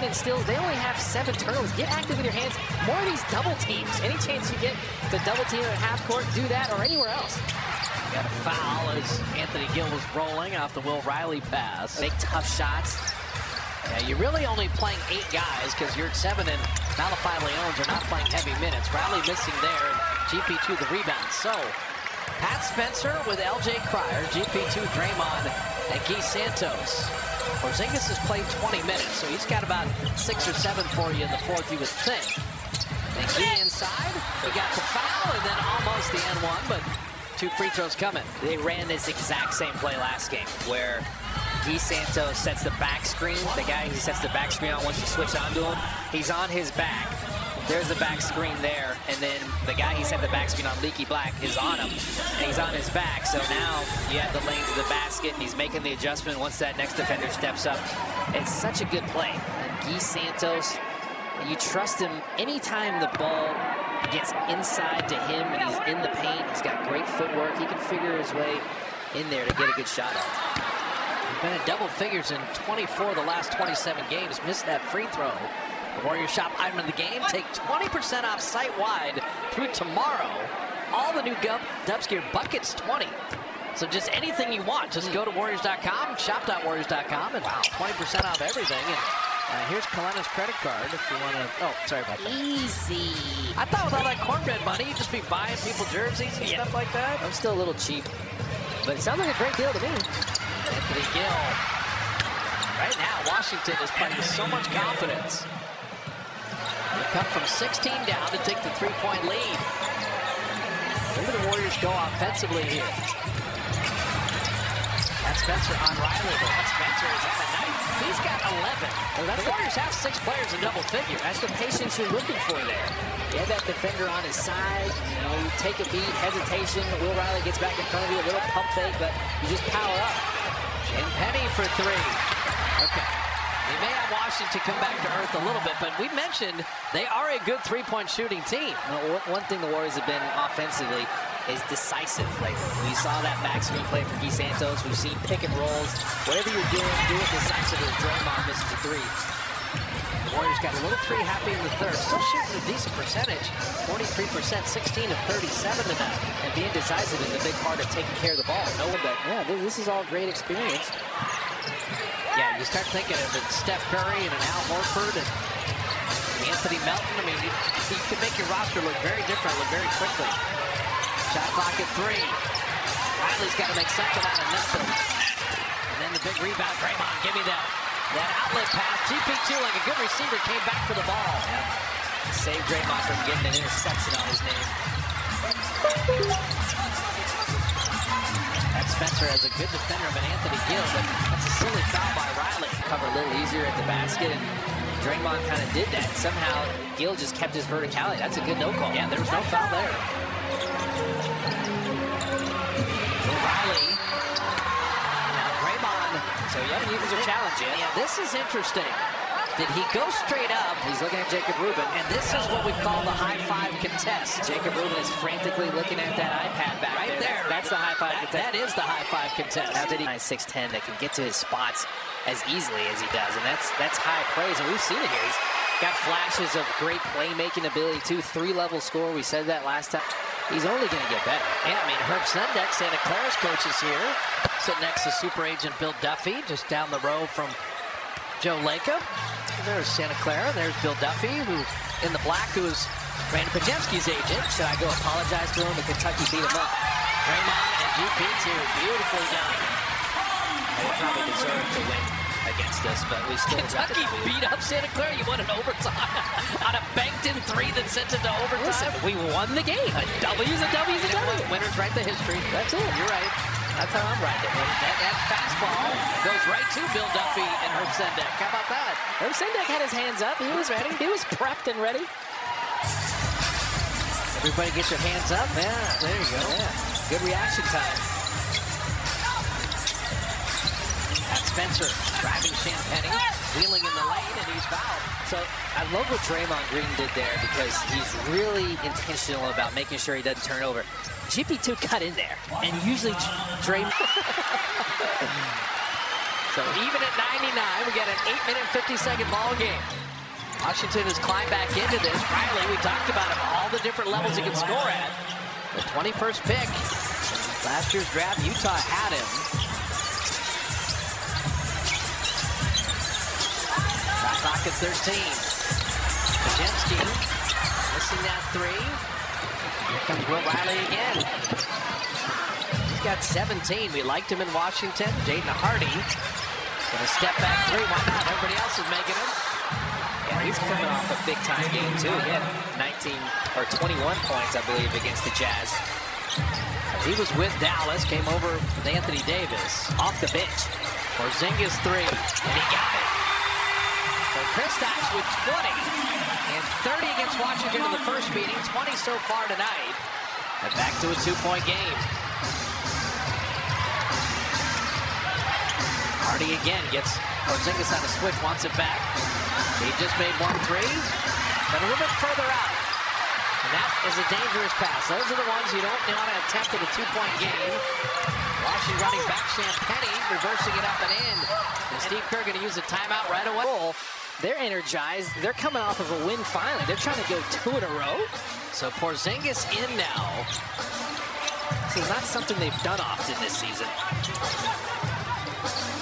in steals. They only have 7 turnovers. Get active with your hands. More of these double teams. Any chance you get to double team at half court, do that or anywhere else. Got a foul as Anthony Gill was rolling off the Will Riley pass. Make tough shots. Yeah, you're really only playing 8 guys because your 7 and Malachi Leones are not playing heavy minutes. Riley missing there, and GP2 the rebound. So, Pat Spencer with LJ Cryer, GP2 Draymond, and Guy Santos. Porzingis has played 20 minutes, so he's got about 6 or 7 for you in the fourth, you would think. And Guy inside, he got the foul, and then almost the N1, but 2 free throws coming. They ran this exact same play last game where Guy Santos sets the back screen. The guy who sets the back screen on wants to switch onto him. He's on his back. There's the back screen there. And then the guy he set the back screen on, Leaky Black, is on him. And he's on his back. So now you have the lane to the basket, and he's making the adjustment once that next defender steps up. It's such a good play. And Guy Santos, you trust him anytime the ball gets inside to him and he's in the paint. He's got great footwork. He can figure his way in there to get a good shot off. Been in double figures in 24 of the last 27 games. Missed that free throw. The Warriors shop item of the game. Take 20% off site-wide through tomorrow. All the new Dubs gear buckets 20. So just anything you want, just go to Warriors.com, shop.warriors.com, and 20% off everything. And here's Kalena's credit card if you want to. Oh, sorry about that. Easy. I thought with all that cornbread money, you'd just be buying people jerseys and stuff like that. I'm still a little cheap, but it sounds like a great deal to me. Anthony Gill. Right now, Washington is playing with so much confidence. They come from 16 down to take the 3-point lead. Where do the Warriors go offensively here? That's Spencer on Riley, but that Spencer is having a night. He's got 11. Well, the Warriors have 6 players in double figures. That's the patience you're looking for there. You have that defender on his side. You know, you take a beat, hesitation. Will Riley gets back in front of you, a little pump fake, but you just power up. And Penny for 3. Okay. They may have Washington come back to earth a little bit, but we mentioned they are a good 3-point shooting team. Now, one thing the Warriors have been offensively is decisive. Like, we saw that back screen play for Guy Santos. We've seen pick and rolls. Whatever you're doing, do it decisively. Draymond misses a 3. The Warriors got a little 3 happy in the third. Still shooting a decent percentage. 43%, 16 of 37 tonight. And being decisive is a big part of taking care of the ball. No one, but yeah, this is all great experience. Yeah, you start thinking of it, Steph Curry and an Al Horford and Anthony Melton. I mean, you can make your roster look very different, look very quickly. Shot clock at 3. Riley's got to make something out of nothing. And then the big rebound, Draymond, give me that outlet pass. GP2, like a good receiver, came back for the ball. Yeah. Saved Draymond from getting an interception on his name. That Spencer has a good defender of an Anthony Gill, but that's a silly foul by Riley. Cover a little easier at the basket, and Draymond kind of did that. Somehow, Gill just kept his verticality. That's a good no call. Yeah, there was no foul there. Riley. Now Draymond. So you haven't used your challenge yet. Yeah, this is interesting. Did he go straight up? He's looking at Jacob Rubin. And this is what we call the high-five contest. Jacob Rubin is frantically looking at that iPad back right there. That's the high-five contest. That is the high-five contest. Now that he's 6'10", that can get to his spots as easily as he does. And that's high praise. And we've seen it here. He's got flashes of great playmaking ability, too. 3-level score. We said that last time. He's only going to get better. Yeah, I mean, Herb Sendek, Santa Clara's coach, is here. Sitting next to super agent Bill Duffy, just down the row from Joe Lacob. There's Santa Clara. There's Bill Duffy, who in the black, who is Randy Pajemski's agent. Should I go apologize to him? The Kentucky beat him up. Draymond and GP2, beautifully done. They probably deserve to win against us, but we still Kentucky beat up Santa Clara. You won an overtime on a banked-in 3 that sent it to overtime. Listen, we won the game. A W's a W's a W. Winners write the history. That's it. You're right. That's how I'm riding it. That fastball goes right to Bill Duffy and Herb Sendek. How about that? Herb Sendek had his hands up. He was ready. He was prepped and ready. Everybody get your hands up. Yeah, there you go. Yeah. Good reaction time. That's Spencer driving Champagny, wheeling in the lane, and he's fouled. So I love what Draymond Green did there because he's really intentional about making sure he doesn't turn over. GP2 cut in there, and usually Draymond. So even at 99, we got an 8-minute, 50-second ball game. Washington has climbed back into this. Riley, we talked about him, all the different levels he can score at. The 21st pick. Last year's draft, Utah had him. Shot clock at 13. Pajemski missing that three. Here comes Will Riley again. He's got 17. We liked him in Washington. Jaden Hardy gonna step back three. Why not? Everybody else is making him. Yeah, he's coming off a big-time game, too. He had 19 or 21 points, I believe, against the Jazz. He was with Dallas, came over with Anthony Davis. Off the bench. Porzingis three, and he got it. So Kristaps with 20 and 30 against Washington in the first meeting, 20 so far tonight. And back to a 2-point game. Hardy again gets Porzingis on a switch, wants it back. He just made 1 3, but a little bit further out. And that is a dangerous pass. Those are the ones you don't want to attempt in a 2-point game. Washington running back, Champagnie reversing it up and in. And Steve Kerr going to use a timeout right away. They're energized. They're coming off of a win finally. They're trying to go 2 in a row. So Porzingis in now. This is not something they've done often this season.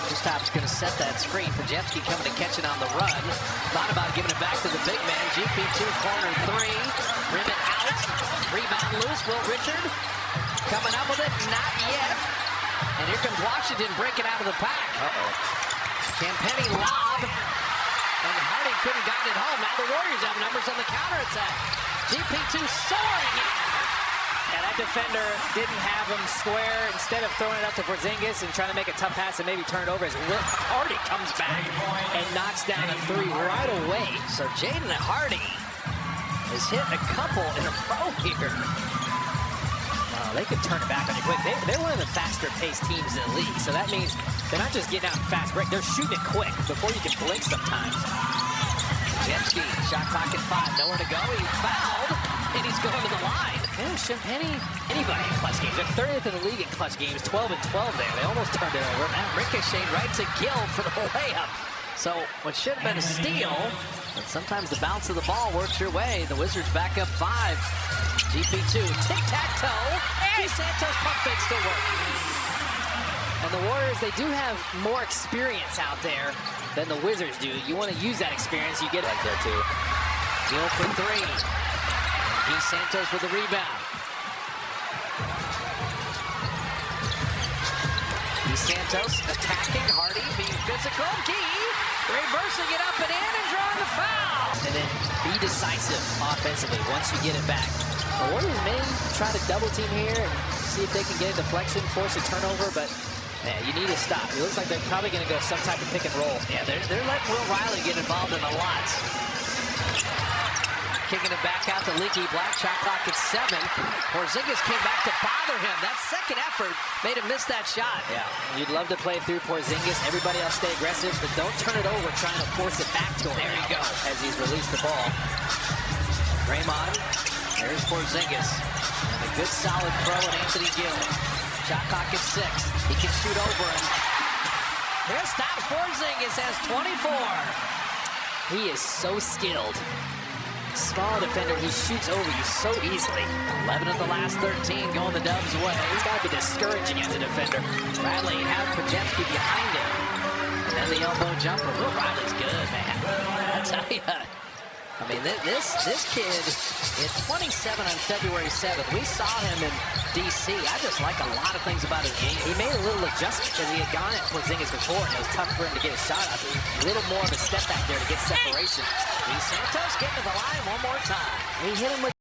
Kristaps going to set that screen. Pajemski coming to catch it on the run. Thought about giving it back to the big man. GP2 corner three. Rim it out. Rebound loose. Will Richard coming up with it. Not yet. And here comes Washington breaking out of the pack. Champagnie lob. And Hardy couldn't got it home. Now the Warriors have numbers on the counterattack. GP2 soaring in. And that defender didn't have him square. Instead of throwing it up to Porzingis and trying to make a tough pass and maybe turn it over, as Will Hardy comes back and knocks down a three right away. So Jaden Hardy has hit a couple in a row here. They could turn it back on you quick. They're one of the faster-paced teams in the league, so that means they're not just getting out in fast break. They're shooting it quick before you can blink sometimes. Pajemski, shot clock at 5, nowhere to go. He fouled, and he's going to the line. Yeah, Champagnie, anybody in clutch games. They're 30th in the league in clutch games, 12 and 12 there. They almost turned it over. That ricocheted right to Gill for the layup. So what should have been a steal, but sometimes the bounce of the ball works your way. The Wizards back up 5. GP2, tic-tac-toe. Hey, Santos pump fake still working. And the Warriors, they do have more experience out there than the Wizards do. You want to use that experience, you get it right there too. Gill for 3. Gui Santos with the rebound. Gui Santos attacking, Hardy being physical. Gui reversing it up and in and drawing the foul. And then be decisive offensively once you get it back. The Warriors may try to double team here and see if they can get a deflection, force a turnover, but man, you need to stop. It looks like they're probably going to go some type of pick and roll. Yeah, they're letting Will Riley get involved in a lot. Kicking it back out to Leaky Black. Shot clock at 7. Porzingis came back to bother him. That second effort made him miss that shot. Yeah, you'd love to play through Porzingis. Everybody else stay aggressive, but don't turn it over trying to force it back to him. There you go. As he's released the ball. Draymond. There's Porzingis. And a good solid throw at Anthony Gill. Shot clock at 6. He can shoot over him. Kristaps Porzingis has 24. He is so skilled. Small defender, he shoots over you so easily. 11 of the last 13 going the Dubs' way. It's got to be discouraging as a defender. Riley had Pajemski behind him. And then the elbow jumper. Will Riley's good, man. I tell you. I mean, this kid, in 27 on February 7th, we saw him in D.C. I just like a lot of things about his game. He made a little adjustment because he had gone at Porzingis before, and it was tough for him to get a shot up. A little more of a step back there to get separation. Gui Santos getting to the line one more time. He hit him with